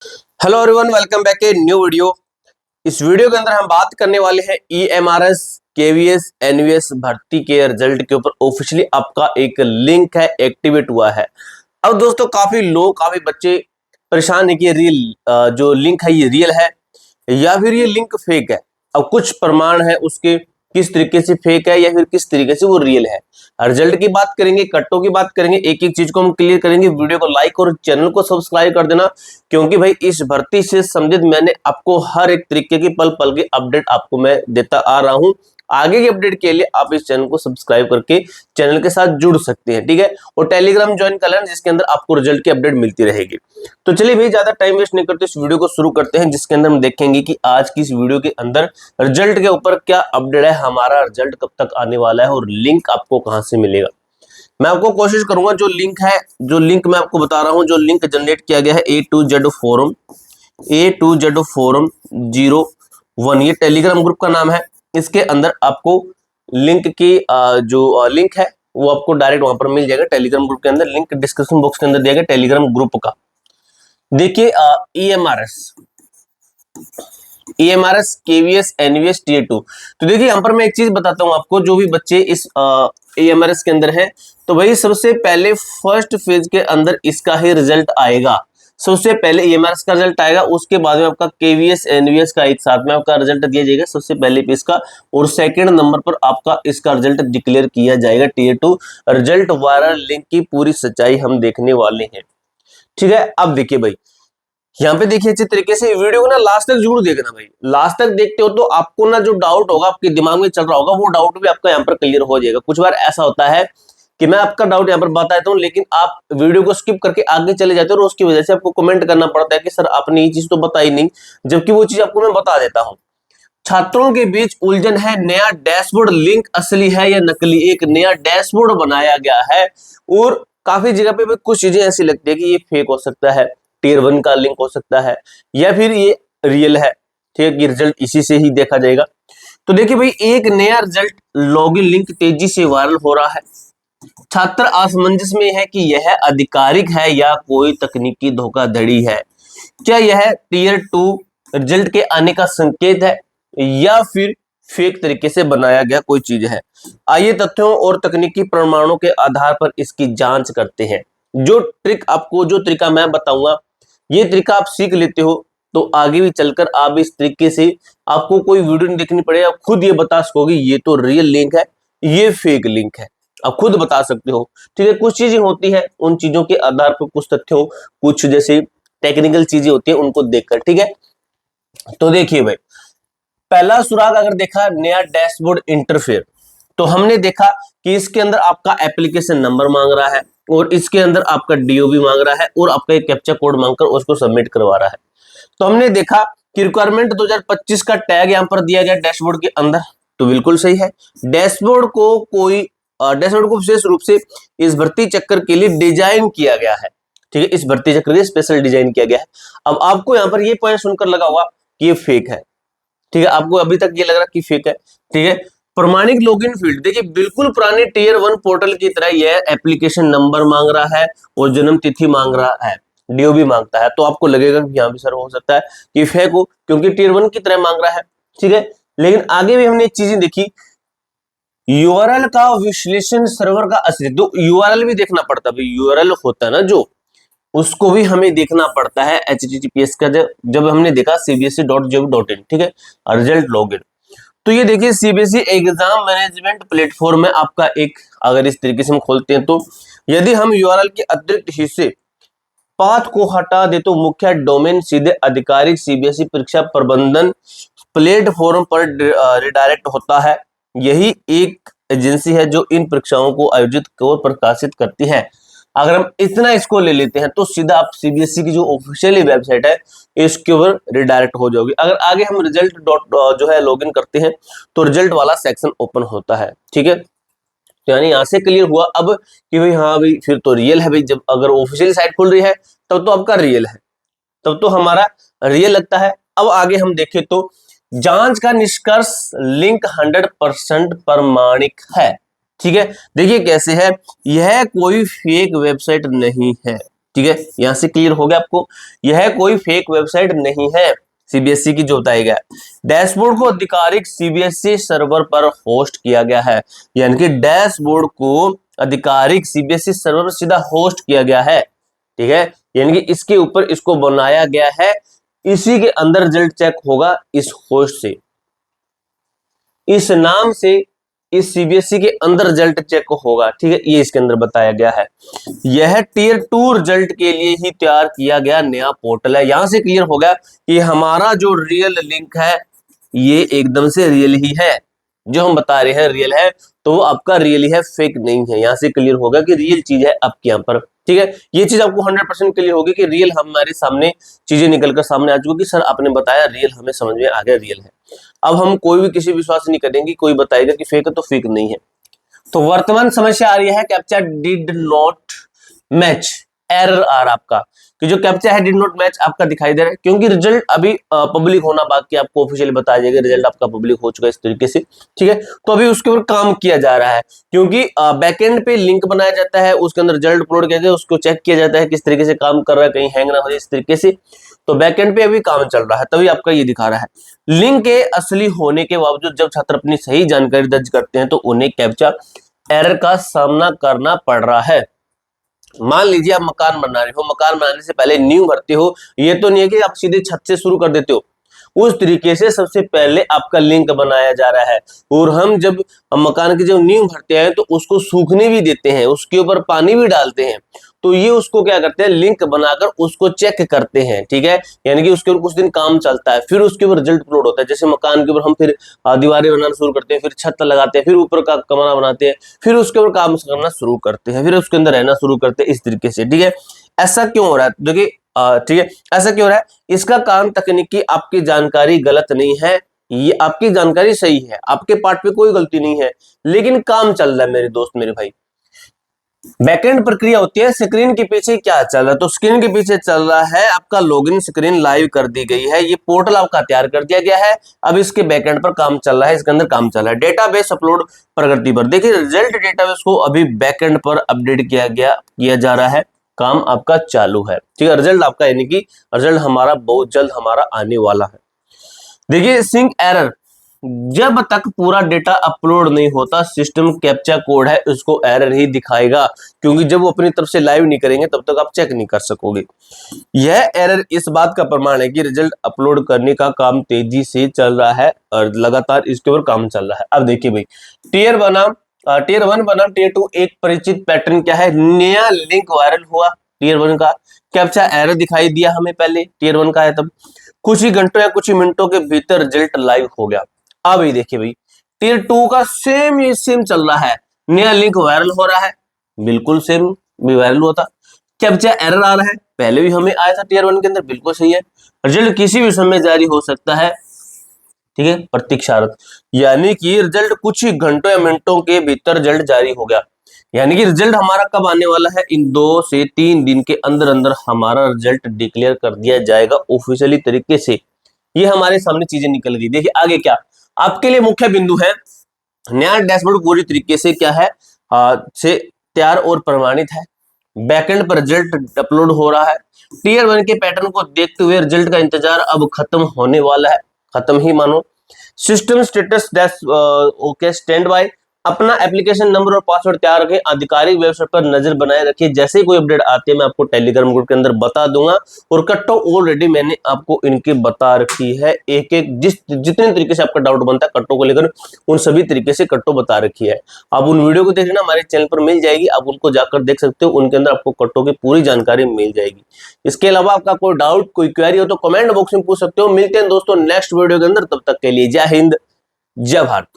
Hello everyone, welcome back a new video. इस video के अंदर हम बात करने वाले हैं ईएमआरएस केवीएस एनवीएस भर्ती के रिजल्ट के ऊपर। ऑफिशियली आपका एक लिंक है, एक्टिवेट हुआ है। अब दोस्तों काफी लोग, काफी बच्चे परेशान है कि रियल जो लिंक है ये रियल है या फिर ये लिंक फेक है। अब कुछ प्रमाण है उसके, किस तरीके से फेक है या फिर किस तरीके से वो रियल है। रिजल्ट की बात करेंगे, कट्टों की बात करेंगे, एक एक चीज को हम क्लियर करेंगे। वीडियो को लाइक और चैनल को सब्सक्राइब कर देना, क्योंकि भाई इस भर्ती से संबंधित मैंने आपको हर एक तरीके की पल पल की अपडेट आपको मैं देता आ रहा हूं। आगे की अपडेट के लिए आप इस चैनल को सब्सक्राइब करके चैनल के साथ जुड़ सकते हैं, ठीक है। और टेलीग्राम ज्वाइन कर लेना, जिसके अंदर आपको रिजल्ट की अपडेट मिलती रहेगी। तो चलिए भाई, ज्यादा टाइम वेस्ट नहीं करते, इस वीडियो को शुरू करते हैं, जिसके अंदर हम देखेंगे कि आज की इस वीडियो के अंदर रिजल्ट के ऊपर क्या अपडेट है, हमारा रिजल्ट कब तक आने वाला है और लिंक आपको कहां से मिलेगा। मैं आपको कोशिश करूंगा जो लिंक है, जो लिंक मैं आपको बता रहा हूं, जो लिंक जनरेट किया गया है A2Z फोरम 01, ये टेलीग्राम ग्रुप का नाम है। इसके अंदर आपको लिंक की जो लिंक है वो आपको डायरेक्ट वहां पर मिल जाएगा। टेलीग्राम ग्रुप के अंदर लिंक डिस्क्रिप्शन बॉक्स के अंदर दिया गया टेलीग्राम ग्रुप का। देखिए ईएमआरएस केवीएस एनवीएस टीयर 2। तो देखिए यहाँ पर मैं एक चीज बताता हूँ आपको, जो भी बच्चे इस ईएमआरएस के अंदर है, तो भाई सबसे पहले फर्स्ट फेज के अंदर इसका ही रिजल्ट आएगा। सबसे पहले ईएमआरएस का रिजल्ट आएगा, उसके बाद में आपका केवीएस एनवीएस का एक साथ में आपका रिजल्ट दिया जाएगा सबसे पहले पे इसका, और सेकंड नंबर पर आपका इसका रिजल्ट डिक्लेयर किया जाएगा टीयर 2। रिजल्ट वायरल लिंक की पूरी सच्चाई हम देखने वाले हैं, ठीक है। अब देखिए भाई, यहाँ पे देखिए अच्छे तरीके से वीडियो को ना लास्ट तक जरूर देखना भाई। लास्ट तक देखते हो तो आपको ना जो डाउट होगा आपके दिमाग में चल रहा होगा, वो डाउट भी आपका यहाँ पर क्लियर हो जाएगा। कुछ बार ऐसा होता है कि मैं आपका डाउट यहाँ पर बता देता हूँ, लेकिन आप वीडियो को स्किप करके आगे चले जाते हो और उसकी वजह से आपको कमेंट करना पड़ता है कि सर आपने ये चीज तो बताई नहीं, जबकि वो चीज आपको मैं बता देता हूँ। छात्रों के बीच उलझन है, नया डैशबोर्ड लिंक असली है या नकली। एक नया डैशबोर्ड बनाया गया है और काफी जगह पे कुछ चीजें ऐसी लगती है कि ये फेक हो सकता है, टीयर 1 का लिंक हो सकता है, या फिर ये रियल है, ठीक है, कि रिजल्ट इसी से ही देखा जाएगा। तो देखिए भाई, एक नया रिजल्ट लॉगिन लिंक तेजी से वायरल हो रहा है। छात्र असमंजस में है कि यह आधिकारिक है या कोई तकनीकी धोखाधड़ी है। क्या यह टीयर 2 रिजल्ट के आने का संकेत है या फिर फेक तरीके से बनाया गया कोई चीज है। आइए तथ्यों और तकनीकी प्रमाणों के आधार पर इसकी जांच करते हैं। जो ट्रिक आपको, जो तरीका मैं बताऊंगा, ये तरीका आप सीख लेते हो तो आगे भी चलकर आप इस तरीके से आपको कोई वीडियो नहीं देखनी पड़ेगी, आप खुद ये बता सकोगे ये तो रियल लिंक है, ये फेक लिंक है, आप खुद बता सकते हो, ठीक है। कुछ चीजें होती है, उन चीजों के आधार पर कुछ तथ्यों, कुछ जैसे टेक्निकल चीजें होती है, उनको देखकर, ठीक है। तो देखिए भाई, पहला सुराग अगर देखा, नया डैशबोर्ड इंटरफेयर, तो हमने देखा कि इसके अंदर आपका एप्लीकेशन नंबर मांग रहा है और इसके अंदर आपका डीओबी मांग रहा है और आपका एक कैप्चा कोड मांगकर उसको सबमिट करवा रहा है। तो हमने देखा कि रिक्वायरमेंट 2025 का टैग यहां पर दिया गया डैशबोर्ड के अंदर, तो बिल्कुल सही है। डैशबोर्ड को विशेष रूप से इस भर्ती चक्कर के लिए डिजाइन किया गया है, ठीक है, इस भर्ती चक्कर के लिए स्पेशल डिजाइन किया गया है। अब आपको यहां पर ये पॉइंट सुनकर लगा होगा कि ये फेक है, ठीक है, आपको अभी तक ये लग रहा कि फेक है, ठीक है। प्रमाणिक लॉगिन फील्ड, देखिए बिल्कुल पुराने टीयर 1 पोर्टल की तरह यह एप्लीकेशन नंबर मांग रहा है और जन्म तिथि मांग रहा है, डीओबी मांगता है। तो आपको लगेगा कि यहाँ भी सर हो सकता है कि फेक हो, क्योंकि टीयर 1 की तरह मांग रहा है, ठीक है। लेकिन आगे भी हमने एक चीजें देखी, यूआरएल का विश्लेषण सर्वर का असली, तो यूआरएल भी देखना पड़ता है, यूआरएल होता है ना जो, उसको भी हमें देखना पड़ता है https का। जब हमने देखा cbse.gov.in, ठीक है, रिजल्ट लॉगिन, तो ये देखिए सीबीएसई एग्जाम मैनेजमेंट प्लेटफॉर्म में आपका एक, अगर इस तरीके से हम खोलते हैं तो यदि हम यूआरएल के अतिरिक्त हिस्से पाथ को हटा दे तो मुख्य डोमेन सीधे आधिकारिक सीबीएसई परीक्षा प्रबंधन प्लेटफॉर्म पर रिडायरेक्ट होता है। यही एक एजेंसी है जो इन परीक्षाओं को आयोजित और प्रकाशित करती है। अगर हम इतना इसको ले लेते हैं तो सीधा आप सीबीएसई की जो ऑफिशियल वेबसाइट है इसके ऊपर रिडायरेक्ट हो जाओगे। अगर आगे हम रिजल्ट डॉट जो है लॉगिन करते हैं तो रिजल्ट वाला सेक्शन ओपन होता है, ठीक है। तो यानी यहां से क्लियर हुआ अब कि भाई हाँ भाई फिर तो रियल है भाई, जब अगर ऑफिशियल साइट खुल रही है तब तो आपका रियल है, तब तो हमारा रियल लगता है। अब आगे हम देखें तो जांच का निष्कर्ष, लिंक 100% प्रमाणिक है, ठीक है। देखिए कैसे है, यह कोई फेक वेबसाइट नहीं है, ठीक है, यहां से क्लियर हो गया आपको। यह कोई फेक वेबसाइट नहीं है सीबीएसई की जो बताया गया। डैशबोर्ड को आधिकारिक सीबीएसई सर्वर पर होस्ट किया गया है, यानी कि डैशबोर्ड को आधिकारिक सीबीएसई सर्वर पर सीधा होस्ट किया गया है, ठीक है, यानी कि इसके ऊपर इसको बनाया गया है, इसी के अंदर रिजल्ट चेक होगा इस होस्ट से, इस नाम से इस सीबीएसई के अंदर रिजल्ट चेक होगा, ठीक है, ये इसके अंदर बताया गया है। यह टियर 2 रिजल्ट के लिए ही तैयार किया गया नया पोर्टल है। यहां से क्लियर हो गया कि हमारा जो रियल लिंक है ये एकदम से रियल ही है, जो हम बता रहे हैं रियल है, तो वो आपका रियल ही है, फेक नहीं है। यहां से क्लियर होगा कि रियल चीज है आपके यहाँ पर, ठीक है, ये चीज आपको 100% क्लियर होगी कि रियल हमारे सामने चीजें निकलकर सामने आ चुकी, सर आपने बताया रियल, हमें समझ में आ गया रियल है। अब हम कोई भी किसी विश्वास नहीं करेंगे, कोई बताएगा कि फेक है तो फेक नहीं है। तो वर्तमान समस्या आ रही है captcha did not match, error आ रहा आपका कि जो कैप्चा है डिड नॉट मैच आपका दिखाई दे रहा है, क्योंकि रिजल्ट अभी पब्लिक होना बाकी, आपको ऑफिशियली बताया जाएगा रिजल्ट आपका पब्लिक हो चुका है इस तरीके से, ठीक है। तो अभी उसके ऊपर काम किया जा रहा है, क्योंकि बैकएंड पे लिंक बनाया जाता है, उसके अंदर रिजल्ट अपलोड किया जाता है, उसको चेक किया जाता है किस तरीके से काम कर रहा है, कहीं हैंग ना हो जाए इस तरीके से। तो बैकएंड पे अभी काम चल रहा है, तभी आपका ये दिखा रहा है। लिंक के असली होने के बावजूद जब छात्र अपनी सही जानकारी दर्ज करते हैं तो उन्हें कैप्चा एरर का सामना करना पड़ रहा है। मान लीजिए आप मकान बना रहे हो, मकान बनाने से पहले नींव भरते हो, ये तो नहीं है कि आप सीधे छत से शुरू कर देते हो, उस तरीके से सबसे पहले आपका लिंक बनाया जा रहा है। और हम जब मकान की जब नींव भरते हैं तो उसको सूखने भी देते हैं, उसके ऊपर पानी भी डालते हैं, तो ये उसको क्या करते हैं, लिंक बनाकर उसको चेक करते हैं, ठीक है, यानी कि उसके ऊपर कुछ दिन काम चलता है, फिर उसके ऊपर रिजल्ट अपलोड होता है। जैसे मकान के ऊपर हम फिर दीवारें बनाना शुरू करते हैं, फिर छत लगाते हैं, फिर ऊपर का कमरा बनाते हैं, फिर उसके ऊपर काम करना शुरू करते हैं, फिर उसके अंदर रहना शुरू करते हैं, इस तरीके से, ठीक है। ऐसा क्यों हो रहा है, देखिए ठीक है, ऐसा क्यों हो रहा है, इसका कारण तकनीकी आपकी जानकारी गलत नहीं है, ये आपकी जानकारी सही है, आपके पार्ट पे कोई गलती नहीं है, लेकिन काम चल रहा है मेरे दोस्त मेरे भाई। बैकएंड प्रक्रिया होती है, स्क्रीन के पीछे क्या चल रहा है, तो स्क्रीन के पीछे चल रहा है आपका लॉगिन स्क्रीन लाइव कर दी गई है, ये पोर्टल आपका तैयार कर दिया गया है, अब इसके बैकएंड पर काम चल रहा है, इसके अंदर काम चल रहा है। डेटाबेस अपलोड प्रगति पर देखिए, रिजल्ट डेटाबेस को अभी बैकएंड पर अपडेट किया जा रहा है, काम आपका चालू है, ठीक है। रिजल्ट आपका यानी कि रिजल्ट हमारा बहुत जल्द हमारा आने वाला है। देखिए सिंक एरर, जब तक पूरा डेटा अपलोड नहीं होता सिस्टम कैप्चा कोड है उसको एरर ही दिखाएगा, क्योंकि जब वो अपनी तरफ से लाइव नहीं करेंगे तब तक आप चेक नहीं कर सकोगे। यह एरर इस बात का प्रमाण है कि रिजल्ट अपलोड करने का काम तेजी से चल रहा है और लगातार इसके ऊपर काम चल रहा है। अब देखिए भाई, टियर 1 बनाम टियर 2 एक परिचित पैटर्न क्या है, नया लिंक वायरल हुआ, टियर 1 का कैप्चा एरर दिखाई दिया हमें, पहले टियर 1 का है, तब कुछ ही घंटों या कुछ ही मिनटों के भीतर रिजल्ट लाइव हो गया। अब ये देखिए भाई, टियर 2 का सेम चल रहा है, नया लिंक वायरल हो रहा है, बिल्कुल सेम भी वायरल हुआ था, कैप्चा एरर आ रहा है, पहले भी हमें आया था टियर 1 के अंदर, बिल्कुल सही है, रिजल्ट किसी भी समय जारी हो सकता है, ठीक है, प्रतीक्षारत, यानी कि रिजल्ट कुछ ही घंटों या मिनटों के भीतर रिजल्ट जारी हो गया, यानी कि रिजल्ट हमारा कब आने वाला है, इन 2 से 3 दिन के अंदर अंदर हमारा रिजल्ट डिक्लेयर कर दिया जाएगा ऑफिशियली तरीके से। ये हमारे सामने चीजें निकल गई। देखिए आगे क्या आपके लिए मुख्य बिंदु है, नया डैशबोर्ड पूरी तरीके से क्या है से तैयार और प्रमाणित है, बैकएंड पर रिजल्ट अपलोड हो रहा है, टियर 1 के पैटर्न को देखते हुए रिजल्ट का इंतजार अब खत्म होने वाला है, खत्म ही मानो। System status okay stand by, अपना एप्लीकेशन नंबर और पासवर्ड तैयार रखें, आधिकारिक वेबसाइट पर नजर बनाए रखिए, जैसे ही कोई अपडेट आती है मैं आपको टेलीग्राम ग्रुप के अंदर बता दूंगा। और कट्टो ऑलरेडी मैंने आपको इनके बता रखी है, एक एक जितने तरीके से आपका डाउट बनता है कट्टो को लेकर उन सभी तरीके से कट्टो बता रखी है। आप उन वीडियो को देख लेना, हमारे चैनल पर मिल जाएगी, आप उनको जाकर देख सकते हो, उनके अंदर आपको कट्टो की पूरी जानकारी मिल जाएगी। इसके अलावा आपका कोई डाउट कोई क्वेरी हो तो कमेंट बॉक्स में पूछ सकते हो। मिलते हैं दोस्तों नेक्स्ट वीडियो के अंदर, तब तक के लिए जय हिंद जय भारत।